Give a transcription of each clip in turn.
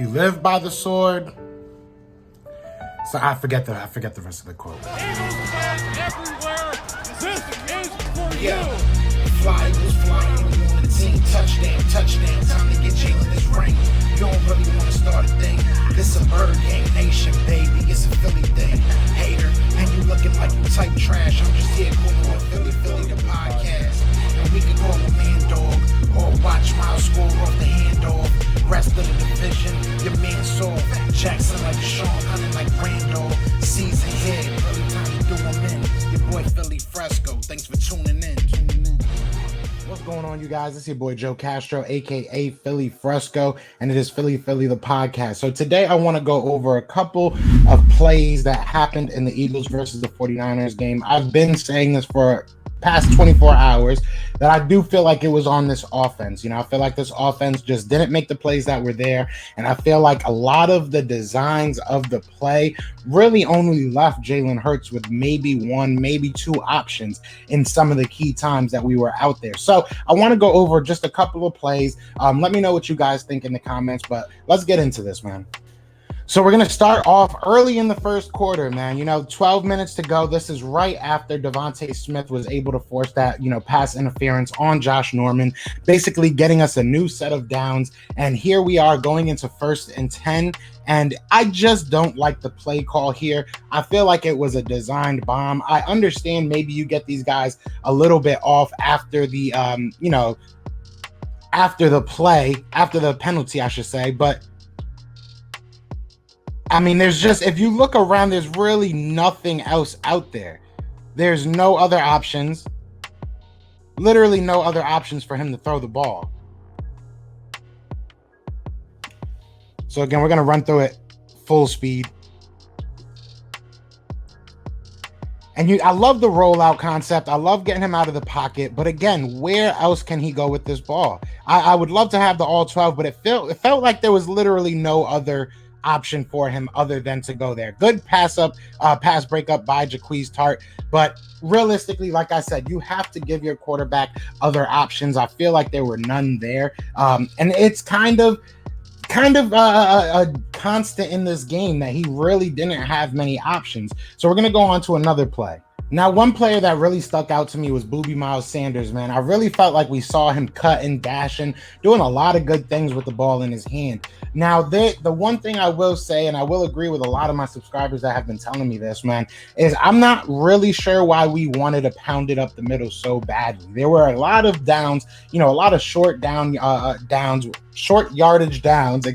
you live by the sword. So I forget the rest of the quote. Eagles fans everywhere, this is for you. Fly was flying on the team. Touchdown. Time to get Jalen this ring. You don't really want to start a thing. This a Bird Gang Nation, baby. It's a Philly thing. Hater, and you looking like you type trash. I'm just here calling with Philly the podcast. And we can call a man dog or watch Miles score off the handoff. Rest of the division, your man saw Jackson like Sean, hunting like Randall. Season here, really time to do them in. Your boy Philly Fresco. Thanks for tuning in. What's going on, you guys? It's your boy Joe Castro, aka Philly Fresco, and it is Philly the podcast. So today I want to go over a couple of plays that happened in the Eagles versus the 49ers game. I've been saying this for past 24 hours that I do feel like it was on this offense. I feel like this offense just didn't make the plays that were there, and I feel like a lot of the designs of the play really only left Jalen Hurts with maybe one, maybe two options in some of the key times that we were out there. So I want to go over just a couple of plays. Let me know what you guys think in the comments, but let's get into this, man. So we're going to start off early in the first quarter, man. 12 minutes to go. This is right after Devontae Smith was able to force that, pass interference on Josh Norman, basically getting us a new set of downs. And here we are going into 1st and 10. And I just don't like the play call here. I feel like it was a designed bomb. I understand maybe you get these guys a little bit off after the, after the penalty, I should say. But I mean, if you look around, there's really nothing else out there. There's no other options. Literally no other options for him to throw the ball. So again, we're going to run through it full speed. And I love the rollout concept. I love getting him out of the pocket. But again, where else can he go with this ball? I would love to have the all 12, but it felt like there was literally no other option for him other than to go there. Good pass breakup by Jaquez Tart, but realistically, like I said, you have to give your quarterback other options. I feel like there were none there, and it's kind of a constant in this game that he really didn't have many options. So we're gonna go on to another play. Now, one player that really stuck out to me was Boobie Miles Sanders, man. I really felt like we saw him cutting, dashing, doing a lot of good things with the ball in his hand. Now, the one thing I will say, and I will agree with a lot of my subscribers that have been telling me this, man, is I'm not really sure why we wanted to pound it up the middle so badly. There were a lot of downs, a lot of short yardage downs,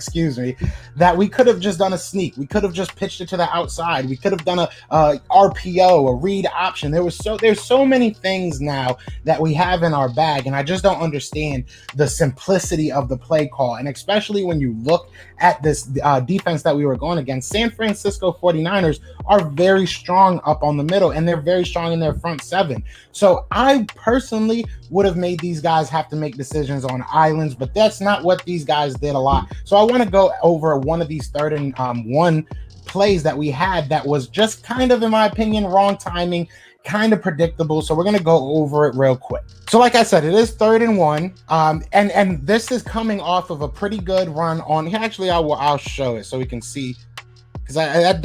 that we could have just done a sneak. We could have just pitched it to the outside. We could have done a RPO, a read option. There's so many things now that we have in our bag, and I just don't understand the simplicity of the play call. And especially when you look at this defense that we were going against, San Francisco 49ers are very strong up on the middle, and they're very strong in their front seven. So I personally would have made these guys have to make decisions on islands, but that's not what these guys did a lot. So I want to go over one of these 3rd and 1 plays that we had that was just kind of, in my opinion, wrong timing, kind of predictable. So we're going to go over it real quick. So like I said, it is 3rd and 1. And this is coming off of a pretty good run on, actually, I'll show it so we can see, because that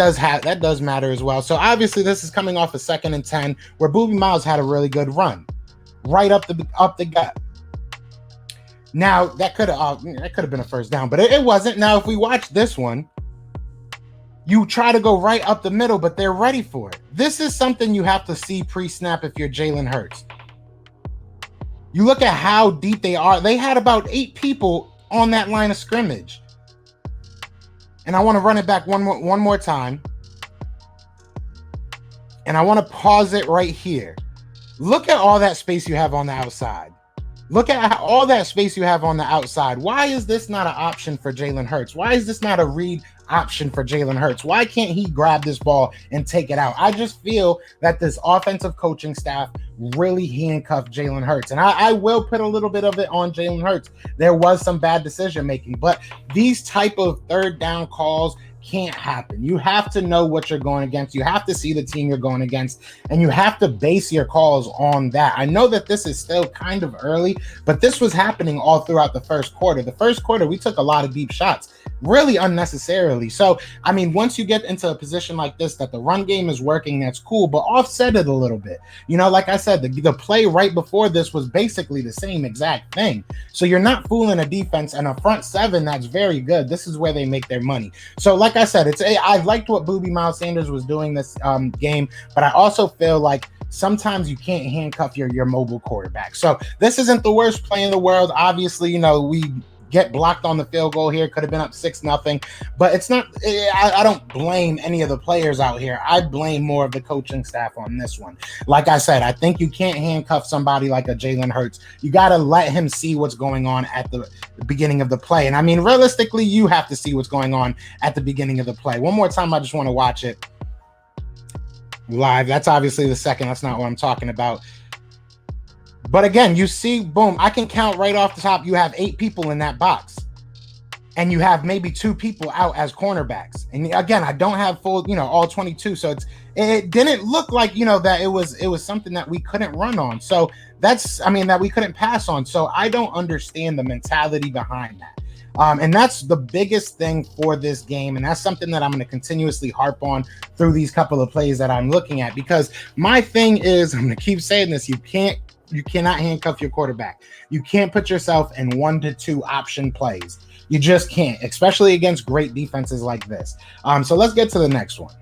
does matter as well. So obviously this is coming off a 2nd and 10 where Boobie Miles had a really good run right up the gut. Now that could have been a 1st down, but it wasn't. Now if we watch this one, you try to go right up the middle, but they're ready for it. This is something you have to see pre-snap if you're Jalen Hurts. You look at how deep they are. They had about 8 people on that line of scrimmage. And I want to run it back one more time. And I want to pause it right here. Look at all that space you have on the outside. Look at all that space you have on the outside. Why is this not an option for Jalen Hurts? Why is this not a read option for Jalen Hurts? Why can't he grab this ball and take it out? I just feel that this offensive coaching staff really handcuffed Jalen Hurts. And I will put a little bit of it on Jalen Hurts. There was some bad decision making, but these type of 3rd down calls, can't happen. You have to know what you're going against. You have to see the team you're going against, and you have to base your calls on that. I know that this is still kind of early, but this was happening all throughout the first quarter. The first quarter, we took a lot of deep shots, really unnecessarily. So, I mean, once you get into a position like this, that the run game is working, that's cool, but offset it a little bit. You know, like I said, the play right before this was basically the same exact thing. So you're not fooling a defense and a front seven that's very good. This is where they make their money. So like I said, I liked what Booby Miles Sanders was doing this game, but I also feel like sometimes you can't handcuff your mobile quarterback. So this isn't the worst play in the world. Obviously, you know, we get blocked on the field goal here. Could have been up 6-0, but it's not. I don't blame any of the players out here. I blame more of the coaching staff on this one. Like I said, I think you can't handcuff somebody like a Jalen Hurts. You got to let him see what's going on at the beginning of the play. And I mean, realistically, you have to see what's going on at the beginning of the play. One more time, I just want to watch it live. That's obviously the second. That's not what I'm talking about. But again, you see, boom, I can count right off the top. You have 8 people in that box, and you have maybe 2 people out as cornerbacks. And again, I don't have full, you know, all 22. So it didn't look like, you know, that it was something that we couldn't run on. So that we couldn't pass on. So I don't understand the mentality behind that. And that's the biggest thing for this game. And that's something that I'm going to continuously harp on through these couple of plays that I'm looking at, because my thing is, I'm going to keep saying this, you cannot handcuff your quarterback. You can't put yourself in 1 to 2 option plays. You just can't, especially against great defenses like this. So let's get to the next one.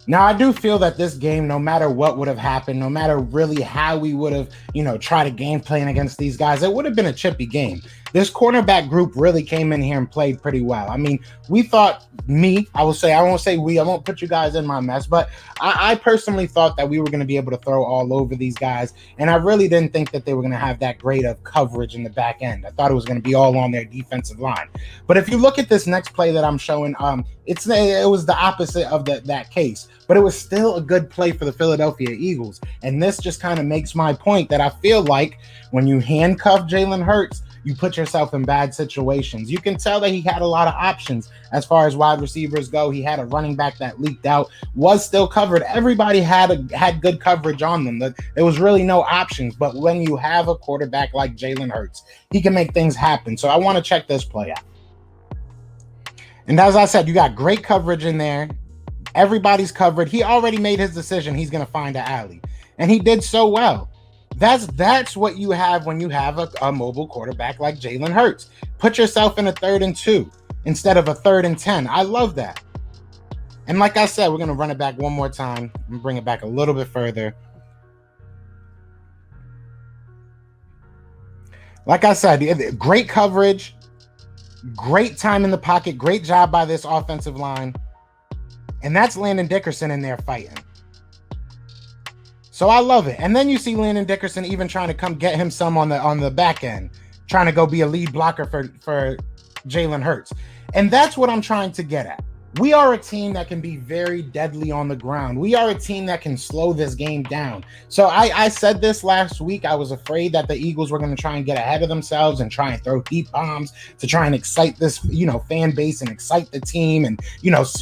Now, I do feel that this game, no matter what would have happened, no matter really how we would have, you know, tried a game plan against these guys, it would have been a chippy game. This cornerback group really came in here and played pretty well. I mean, we thought, I won't say we, I won't put you guys in my mess, but I personally thought that we were going to be able to throw all over these guys. And I really didn't think that they were going to have that great of coverage in the back end. I thought it was going to be all on their defensive line. But if you look at this next play that I'm showing, it was the opposite of that case, but it was still a good play for the Philadelphia Eagles. And this just kind of makes my point that I feel like when you handcuff Jalen Hurts, you put yourself in bad situations. You can tell that he had a lot of options as far as wide receivers go. He had a running back that leaked out, was still covered. Everybody had good coverage on them. There was really no options. But when you have a quarterback like Jalen Hurts, he can make things happen. So I want to check this play out. And as I said, you got great coverage in there. Everybody's covered. He already made his decision. He's going to find an alley. And he did so well. That's what you have when you have a mobile quarterback like Jalen Hurts. Put yourself in a 3rd and 2 instead of a 3rd and 10. I love that. And like I said, we're going to run it back one more time and bring it back a little bit further. Like I said, great coverage, great time in the pocket, great job by this offensive line. And that's Landon Dickerson in there fighting. So I love it. And then you see Landon Dickerson even trying to come get him some on the back end, trying to go be a lead blocker for Jalen Hurts. And that's what I'm trying to get at. We are a team that can be very deadly on the ground. We are a team that can slow this game down. So I said this last week. I was afraid that the Eagles were going to try and get ahead of themselves and try and throw deep bombs to try and excite this, fan base and excite the team and,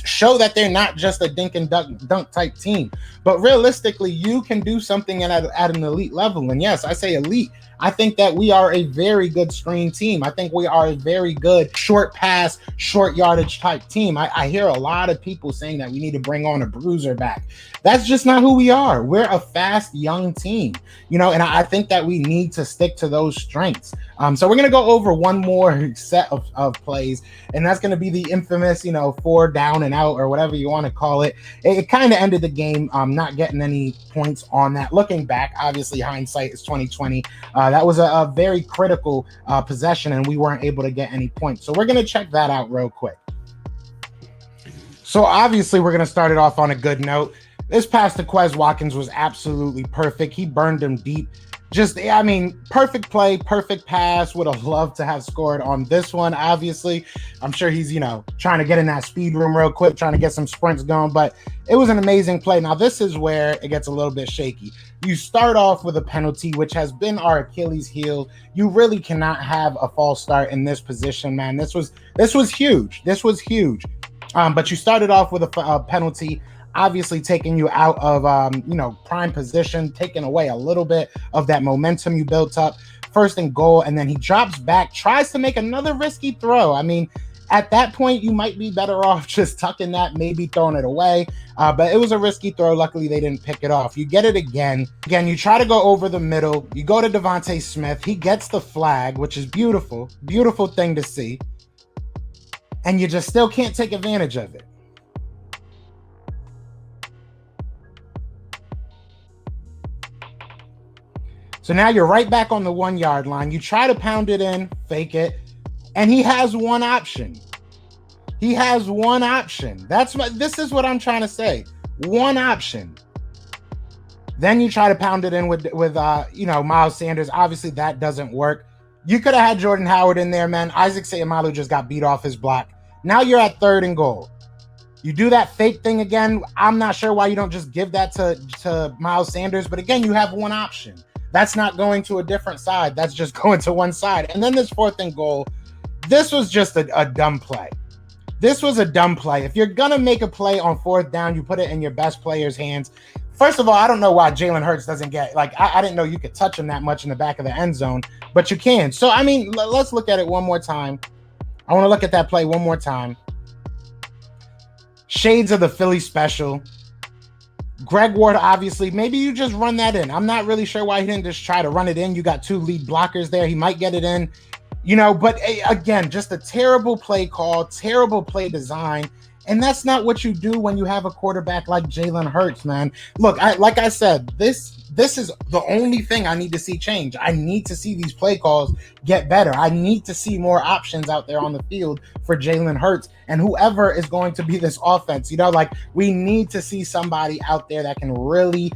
show that they're not just a dink and dunk type team. But realistically, you can do something at an elite level. And yes, I say elite. I think that we are a very good screen team. I think we are a very good short pass, short yardage type team. I hear a lot of people saying that we need to bring on a bruiser back. That's just not who we are. We're a fast, young team, and I think that we need to stick to those strengths. So we're going to go over one more set of plays, and that's going to be the infamous, 4 down and out or whatever you want to call it. It kind of ended the game, not getting any points on that. Looking back, obviously hindsight is 2020. That was a very critical possession, and we weren't able to get any points. So we're going to check that out real quick. So obviously we're going to start it off on a good note. This pass to Quez Watkins was absolutely perfect. He burned him deep. Perfect play, perfect pass. Would have loved to have scored on this one, obviously. I'm sure he's, trying to get in that speed room real quick, trying to get some sprints going, but it was an amazing play. Now, this is where it gets a little bit shaky. You start off with a penalty, which has been our Achilles heel. You really cannot have a false start in this position, man. This was huge. This was huge. But you started off with a penalty, obviously taking you out of prime position, taking away a little bit of that momentum you built up. First and goal, and then he drops back, tries to make another risky throw. I mean, at that point, you might be better off just tucking that, maybe throwing it away. But it was a risky throw. Luckily, they didn't pick it off. You get it again. Again, you try to go over the middle. You go to Devontae Smith. He gets the flag, which is beautiful. Beautiful thing to see. And you just still can't take advantage of it. So now you're right back on the 1 yard line. You try to pound it in, fake it, and he has one option. He has one option. This is what I'm trying to say. One option. Then you try to pound it in with Miles Sanders. Obviously, that doesn't work. You could have had Jordan Howard in there, man. Isaac Seumalo just got beat off his block. Now you're at 3rd and goal. You do that fake thing again. I'm not sure why you don't just give that to Miles Sanders. But again, you have one option. That's not going to a different side. That's just going to one side. And then this 4th and goal, this was just a dumb play. This was a dumb play. If you're going to make a play on 4th down, you put it in your best player's hands. First of all, I don't know why Jalen Hurts doesn't get, I didn't know you could touch him that much in the back of the end zone, but you can. So, I mean, let's look at it one more time. I want to look at that play one more time. Shades of the Philly special. Greg Ward, obviously, maybe you just run that in. I'm not really sure why he didn't just try to run it in. You got 2 lead blockers there. He might get it in, but again, just a terrible play call, terrible play design. And that's not what you do when you have a quarterback like Jalen Hurts, man. Look, like I said, this is the only thing I need to see change. I need to see these play calls get better. I need to see more options out there on the field for Jalen Hurts and whoever is going to be this offense. We need to see somebody out there that can really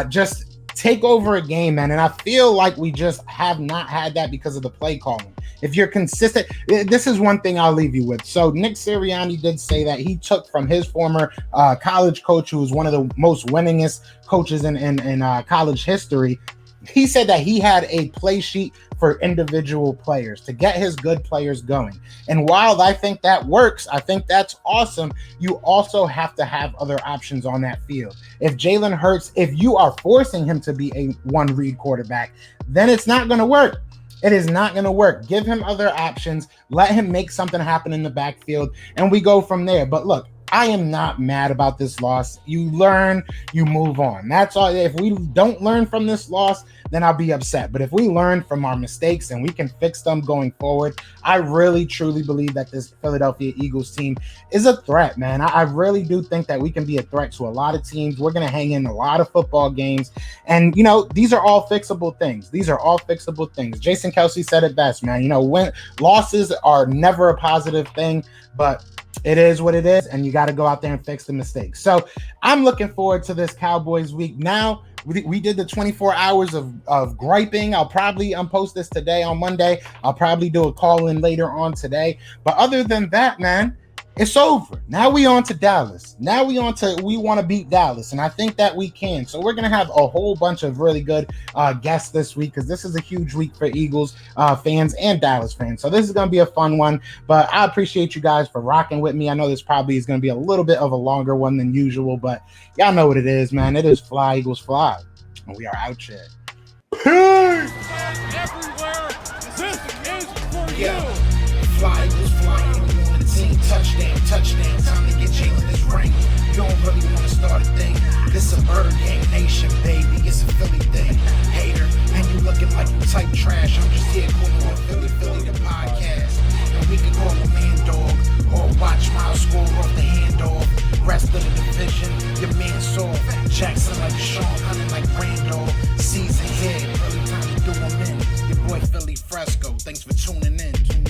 just take over a game, man. And I feel like we just have not had that because of the play calling. If you're consistent, this is one thing I'll leave you with. So Nick Sirianni did say that he took from his former college coach, who was one of the most winningest coaches in college history. He said that he had a play sheet for individual players to get his good players going. And while I think that works, I think that's awesome, you also have to have other options on that field. If Jalen Hurts, if you are forcing him to be a one-read quarterback, then it's not going to work. It is not going to work. Give him other options. Let him make something happen in the backfield, and we go from there. But look, I am not mad about this loss. You learn, you move on. That's all. If we don't learn from this loss, then I'll be upset. But if we learn from our mistakes and we can fix them going forward, I really, truly believe that this Philadelphia Eagles team is a threat, man. I really do think that we can be a threat to a lot of teams. We're going to hang in a lot of football games. And, these are all fixable things. These are all fixable things. Jason Kelsey said it best, man. When losses are never a positive thing, but it is what it is, and you got to go out there and fix the mistakes. So I'm looking forward to this Cowboys week. Now, we did the 24 hours of griping. I'll probably post this today on Monday. I'll probably do a call-in later on today. But other than that, man, it's over. Now we on to Dallas. We want to beat Dallas, and I think that we can. So we're going to have a whole bunch of really good guests this week, because this is a huge week for Eagles fans and Dallas fans. So this is going to be a fun one, but I appreciate you guys for rocking with me. I know this probably is going to be a little bit of a longer one than usual, but y'all know what it is, man. It is Fly, Eagles, Fly, and we are out here. Everywhere, this is for you. Fly, Eagles, fly. Touchdown, time to get Jalen this ring. You don't really want to start a thing. This a bird gang nation, baby. It's a Philly thing. Hater, and you looking like you type trash. I'm just here calling on Philly the podcast. And we can call a man dog, or watch Miles score off the handoff. Rest of the division, your man saw Jackson like Sean, hunting like Randolph. Season here, early time to do them in. Your boy Philly Fresco, thanks for tuning in.